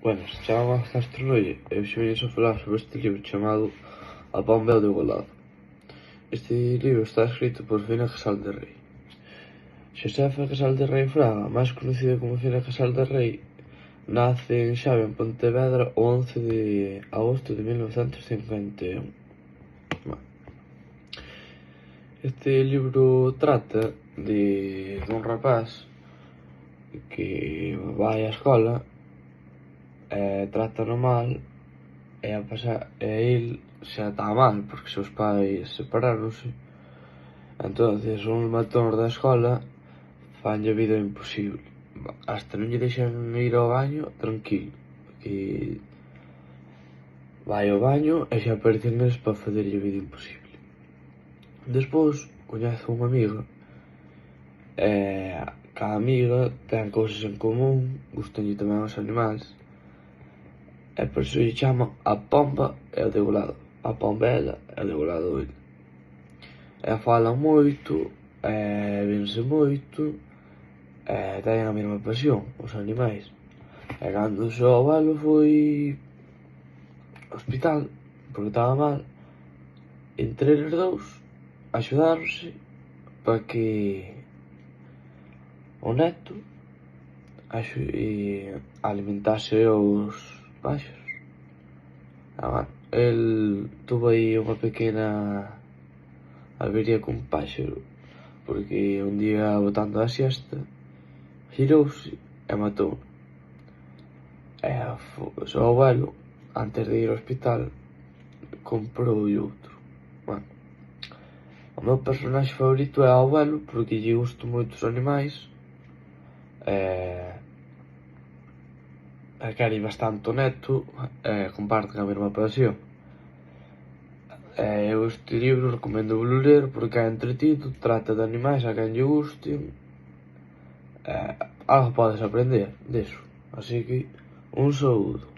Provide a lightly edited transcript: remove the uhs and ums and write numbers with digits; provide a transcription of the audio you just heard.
Buenas, chamame Castro Rolle e hoxe veño a falar sobre este libro chamado A Pomba e o Degolado. Este libro está escrito por Fina Casal de Rei. Xosefa Casal de Rei Fraga, máis conocida como Fina Casal de Rei, nace en Xave, en Pontevedra, o 11 de agosto de 1951. Este libro trata dun rapaz que vai á escola e trátano mal e el xa está mal porque seus pais separáronse. Entonces uns matóns da escola fanlle a vida imposible, hasta non lle deixan ir ao baño tranquilo, que vai ao baño e xa aparecen eles para facerlle a vida imposible. Despois coñece unha amiga e cada amiga ten cousas en común, gustanlle tamén os animais, e por iso lle chama A Pomba e o Degolado. A pomba ela e o degolado ele. E falan moito, e vense moito, e teñen a mesma pasión, os animais. E cando o seu avalo foi ao hospital, porque estaba mal, entre eles dous axudáronse para que o neto alimentase os paxaros. El tuvo aí unha pequena avería cun paxaro, porque un día botando a siesta girouse e matou. E o seu abuelo, antes de ir ao hospital, comprou outro. O meu personaxe favorito é o abuelo porque lle gustan moito os animais e quere bastante o neto e comparten a mesma pasión. Eu este libro recomendo volo ler porque é entretido, trata de animais a quen lle gusten, algo podes aprender deso, así que un saúdo.